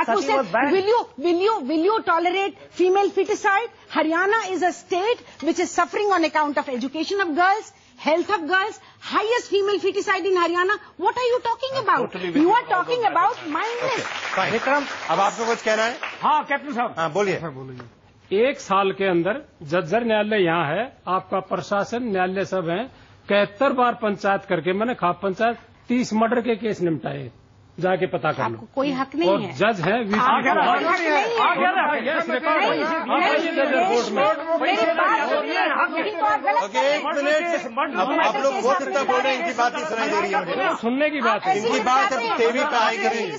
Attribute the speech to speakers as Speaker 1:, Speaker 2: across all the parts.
Speaker 1: will you tolerate female feticide? Haryana is a state which is suffering on account of education of girls, health of girls, highest female feticide in Haryana. What are you talking about? You are talking about mindless.
Speaker 2: Vikram, अब आपको कुछ कहना है?
Speaker 3: हाँ captain साहब,
Speaker 2: हाँ बोलिए।
Speaker 4: एक साल के अंदर जज्जर न्यायालय यहाँ है, आपका प्रशासन न्यायालय सब है, 71 बार पंचायत करके मैंने खाप पंचायत 30 मर्डर के केस निपटाए, जाके पता कर लो।
Speaker 1: कोई हक नहीं है।
Speaker 4: और जज है
Speaker 2: एक मिनट, आप लोग बहुत इतना बोल रहे हैं, इनकी बात नहीं सुनाई दे रही है मुझे।
Speaker 4: सुनने की बात है,
Speaker 2: इनकी बात अब टीवी पे आएगी नहीं।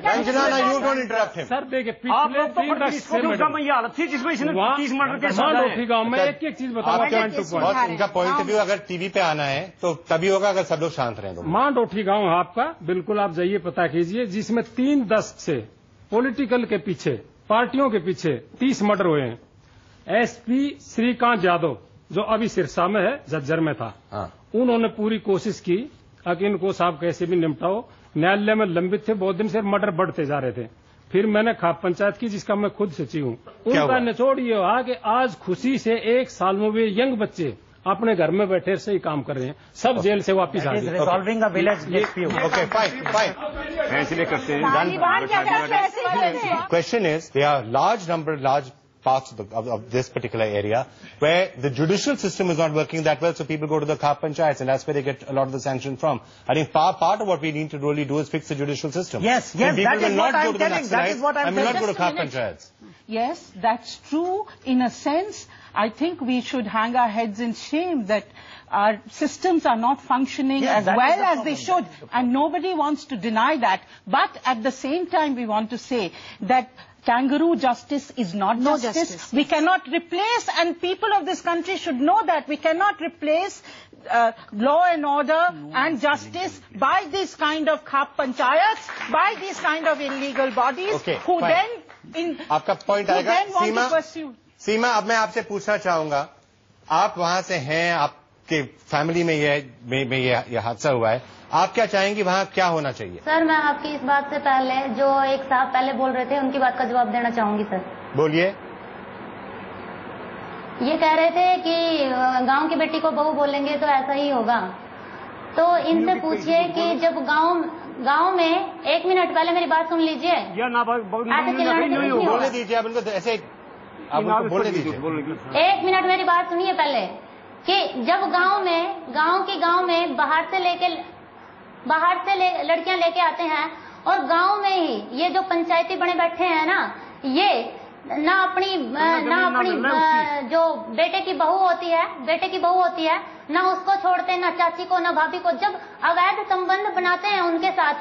Speaker 2: Ranjana, you don't interrupt him.
Speaker 4: Sir देखिए,
Speaker 3: आप
Speaker 4: पिछले
Speaker 3: लोग तो
Speaker 4: 3
Speaker 3: गांव में ये हालत थी जिसमें इसने 30 मर्डर के
Speaker 4: मांडोठी गांव में एक चीज बताऊंगा पॉइंट टू पॉइंट।
Speaker 2: इनका पॉइंट ऑफ व्यू अगर टीवी पे आना है तो तभी होगा अगर सब लोग शांत रहेंगे।
Speaker 4: मांडोठी गांव है आपका, बिल्कुल आप जाइए पता कीजिए, जिसमें 3 दशक से पॉलिटिकल के पीछे, पार्टियों के पीछे 30 मर्डर हुए हैं। एसपी श्रीकांत यादव जो अभी सिरसा में है, झज्जर में था, उन्होंने पूरी कोशिश की कि इनको साहब कैसे भी निपटाओ। न्यायालय में लंबित थे, बहुत दिन से मर्डर बढ़ते जा रहे थे। फिर मैंने खाप पंचायत की, जिसका मैं खुद सचिव हूँ। उनका निचोड़ ये हुआ कि आज खुशी से 1 साल में वे यंग बच्चे अपने घर में बैठे सही काम कर रहे हैं, सब जेल से वापस आ गए।
Speaker 3: Resolving a village dispute.
Speaker 2: Okay fine
Speaker 3: इसलिए करते हैं।
Speaker 2: Question is, there are large parts of this particular area where the judicial system is not working that well, so people go to the Khap Panchayats, and that's where they get a lot of the sanction from. I think part of what we need to really do is fix the judicial system.
Speaker 3: Yes, that is what I'm telling. That is what I'm
Speaker 2: telling. I will not go to Khap Panchayats.
Speaker 5: Yes, that's true. In a sense, I think we should hang our heads in shame that our systems are not functioning as well as they should, and nobody wants to deny that. But at the same time, we want to say that kangaroo justice is not justice. We cannot replace, and people of this country should know that we cannot replace law and order and justice by this kind of khap panchayats, by these kind of illegal bodies who then
Speaker 2: आपका point आएगा। सीमा, अब मैं आपसे पूछना चाहूंगा, आप वहां से हैं, आपके फैमिली में ये हादसा हुआ है, आप क्या चाहेंगी, वहाँ क्या होना चाहिए?
Speaker 6: सर, मैं आपकी इस बात से पहले जो एक साहब पहले बोल रहे थे उनकी बात का जवाब देना चाहूंगी। सर
Speaker 2: बोलिए।
Speaker 6: ये कह रहे थे कि गांव की बेटी को बहू बोलेंगे तो ऐसा ही होगा, तो इनसे पूछिए कि जब गांव में 1 मिनट पहले मेरी बात सुन लीजिए।
Speaker 2: बोलने दीजिए, आप उनको ऐसे आप उनको बोलने दीजिए।
Speaker 6: 1 मिनट मेरी बात सुनिए पहले, कि जब गांव में बाहर से लड़कियां लेके आते हैं, और गांव में ही ये जो पंचायती बने बैठे हैं ना, ये ना अपनी जो बेटे की बहू होती है ना उसको छोड़ते, ना चाची को, ना भाभी को। जब अवैध संबंध बनाते हैं उनके साथ,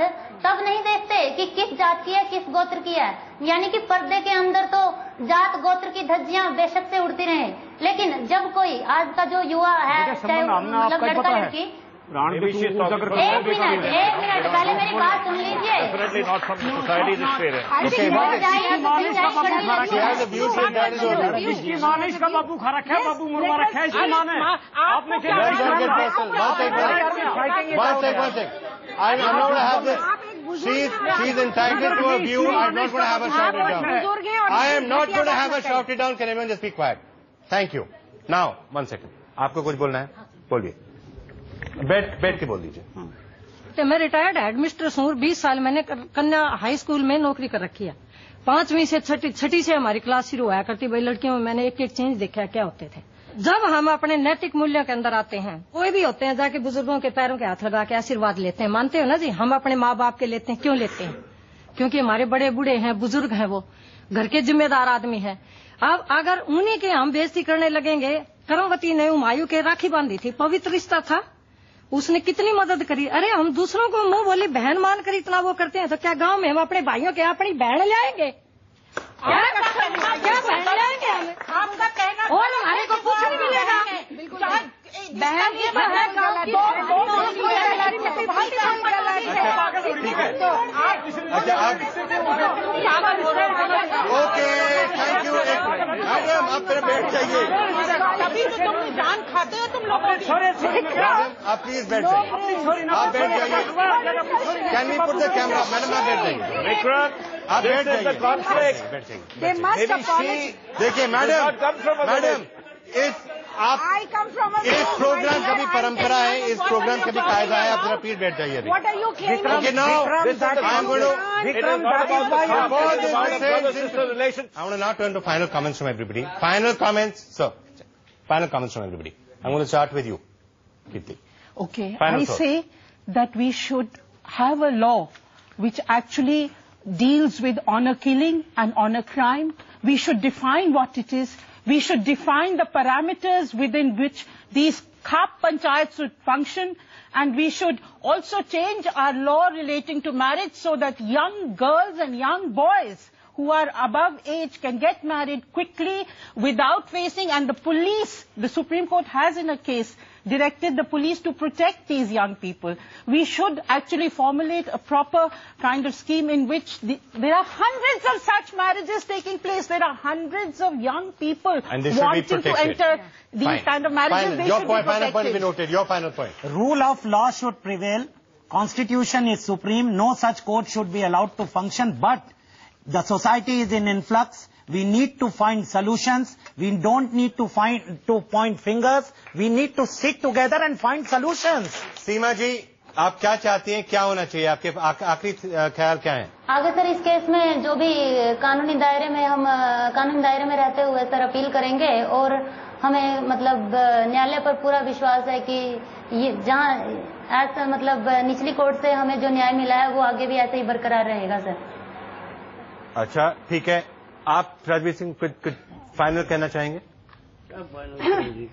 Speaker 6: तब नहीं देखते कि किस जात की है, किस गोत्र की है। यानी कि पर्दे के अंदर तो जात गोत्र की धज्जियां बेशक से उड़ती रहे, लेकिन जब कोई आज का जो युवा है, चाहे मतलब लड़का लड़की, 1 मिनट पहले मेरी बात सुन लीजिए।
Speaker 3: इसका बाबू खा रखा है, बाबू मुर्मा रखा है, इसकी मां ने आपने
Speaker 2: I'm not going to have this. She's entitled to a view. I'm not going to have her shouted down. I am not going to have her shouted down. Can everyone just be quiet? Thank you. Now, 1 second. आपको कुछ बोलना है? बोलिए। बैठ के बोल दीजिए।
Speaker 7: मैं रिटायर्ड हेडमिस्ट्रेस हूँ। 20 साल मैंने कन्या हाई स्कूल में नौकरी कर रखी है। 5वीं से 6ठी से हमारी क्लास शुरू हुआ करती। भाई लड़कियों में मैंने एक चेंज देखा क्या होते थे। जब हम अपने नैतिक मूल्यों के अंदर आते हैं, कोई भी होते हैं, जाके बुजुर्गों के पैरों के हाथ लगा के आशीर्वाद लेते हैं। मानते हो ना जी, हम अपने माँ बाप के लेते हैं। क्यों लेते हैं? क्योंकि हमारे बड़े बूढ़े हैं, बुजुर्ग हैं, वो घर के जिम्मेदार आदमी है। अब अगर उन्हीं के हम बेइज्जती करने लगेंगे, कर्मवती ने हुमायूं के राखी बांधी थी, पवित्र रिश्ता था, उसने कितनी मदद करी। अरे हम दूसरों को मुंह बोली बहन मान कर इतना वो करते हैं, तो क्या गांव में हम अपने भाइयों के अपनी बहन ले आएंगे? क्या बहन ले आएंगे हमें? आपका कहना और हमारे को कुछ नहीं मिलेगा। बहन की बहन
Speaker 2: ओके, थैंक यू। मैडम आप फिर बैठ जाइए।
Speaker 5: तभी तो तुम जान खाते हो तुम लोग।
Speaker 2: आप प्लीज बैठ जाइए, आप बैठ जाइए। Can we put the camera? Madam आप बैठ जाइए,
Speaker 8: विक्रांत,
Speaker 2: आप बैठ जाइए,
Speaker 8: बैठ
Speaker 2: जाइए।
Speaker 1: They must apologize.
Speaker 2: देखिए मैडम इस प्रोग्राम का भी परंपरा है, इस प्रोग्राम का भी कायदा है, आप जरा प्लीज बैठ जाइए।
Speaker 1: What are you claiming?
Speaker 2: Okay, now I am going to now turn to final comments from everybody. Final comments, sir. Final comments from everybody. I'm going to start with you, Kirti.
Speaker 5: Okay,
Speaker 2: Final
Speaker 5: I
Speaker 2: thought.
Speaker 5: say that we should have a law which actually deals with honor killing and honor crime. We should define what it is. We should define the parameters within which these Khap Panchayats should function, and we should also change our law relating to marriage so that young girls and young boys who are above age can get married quickly without facing, and the police, the Supreme Court has in a case directed the police to protect these young people. We should actually formulate a proper kind of scheme in which there are hundreds of such marriages taking place. There are hundreds of young people wanting to enter these kind of marriages. They should be protected.
Speaker 2: Final point be noted. Your final point.
Speaker 9: Rule of law should prevail. Constitution is supreme. No such court should be allowed to function. But the society is in influx. We need to find solutions. We don't need to point fingers. We need to sit together and find solutions.
Speaker 2: सीमा जी, आप क्या चाहती हैं, क्या होना चाहिए, आपके आखिरी ख्याल क्या है?
Speaker 6: आगे सर इस केस में जो भी कानूनी दायरे में रहते हुए सर अपील करेंगे, और हमें मतलब न्यायालय पर पूरा विश्वास है कि ये जहाँ ऐसा मतलब निचली कोर्ट से हमें जो न्याय मिला है वो आगे भी ऐसे ही बरकरार रहेगा सर।
Speaker 2: अच्छा ठीक है, आप राजवीर सिंह कुछ फाइनल कहना चाहेंगे?
Speaker 10: क्या फाइनल?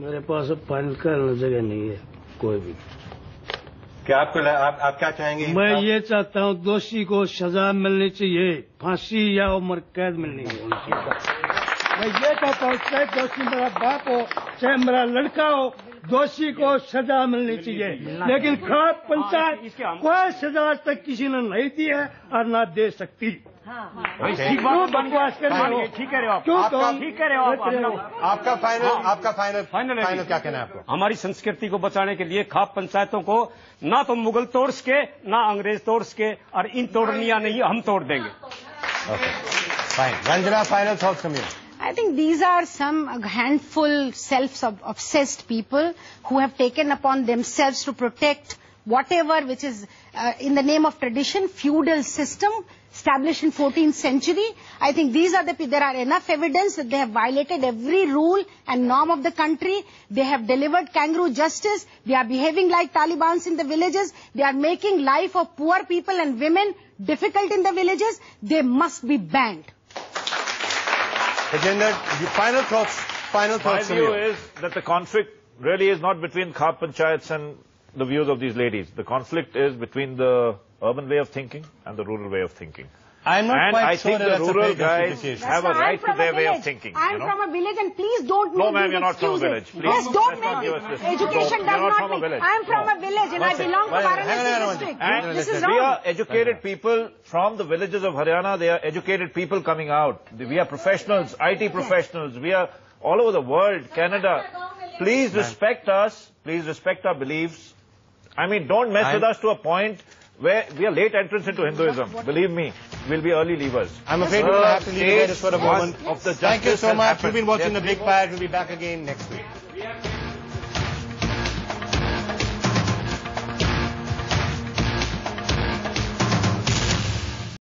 Speaker 10: मेरे पास अब फाइनल करने जगह नहीं है कोई भी।
Speaker 2: क्या आप क्या चाहेंगे?
Speaker 10: मैं ये चाहता हूँ दोषी को सजा मिलनी चाहिए, फांसी या उम्र कैद मिलनी चाहिए। मैं ये कहता हूँ चाहे दोषी मेरा बाप हो चाहे मेरा लड़का हो, दोषी को सजा मिलनी चाहिए। लेकिन खाप पंचायत कोई सजा आज तक किसी ने नहीं दी है और ना दे सकती। क्यों बकवास कर रहे हो? ठीक है
Speaker 2: आपका फाइनल क्या कहना है आपको?
Speaker 3: हमारी संस्कृति को बचाने के लिए खाप पंचायतों को ना तो मुगल तोड़ सके ना अंग्रेज तोड़ सके, और इन तोड़नियां नहीं हम तोड़ देंगे।
Speaker 2: Fine. Ranjana, final thoughts from you?
Speaker 1: I think these are some handful self-obsessed people who have taken upon themselves to protect whatever which is in the name of tradition, feudal system established in 14th century. I think these are there are enough evidence that they have violated every rule and norm of the country. They have delivered kangaroo justice. They are behaving like Talibans in the villages. They are making life of poor people and women difficult in the villages. They must be banned.
Speaker 2: Rajendra, final thoughts.
Speaker 8: My view is that the conflict really is not between Khap Panchayats and the views of these ladies. The conflict is between the urban way of thinking and the rural way of thinking.
Speaker 2: I'm not
Speaker 8: and
Speaker 2: quite
Speaker 8: I
Speaker 2: sure
Speaker 8: think the rural guys have a right to their way of thinking.
Speaker 1: I'm from a village, and please don't
Speaker 8: No,
Speaker 1: make
Speaker 8: ma'am,
Speaker 1: these
Speaker 8: you're not from a village.
Speaker 1: excuses.
Speaker 8: Please.
Speaker 1: Yes, don't
Speaker 8: Let's not
Speaker 1: make
Speaker 8: give us
Speaker 1: it.
Speaker 8: this.
Speaker 1: Education
Speaker 8: No,
Speaker 1: does
Speaker 8: you're not
Speaker 1: not
Speaker 8: from a
Speaker 1: make.
Speaker 8: village.
Speaker 1: I'm from a village, and I belong to Varanasi district.
Speaker 8: And
Speaker 1: this is
Speaker 8: we
Speaker 1: wrong.
Speaker 8: are educated people from the villages of Haryana. They are educated people coming out. We are professionals, IT professionals. We are all over the world, Canada. Please respect us. Please respect our beliefs. I mean, don't mess with us to a point where we are late entrants into Hinduism. Believe me, we'll be early leavers.
Speaker 2: I'm afraid we'll have to leave it just for a moment.
Speaker 8: Of the
Speaker 2: Thank you so much.
Speaker 8: happened.
Speaker 2: You've been watching The Big Fire. We'll be back again next week.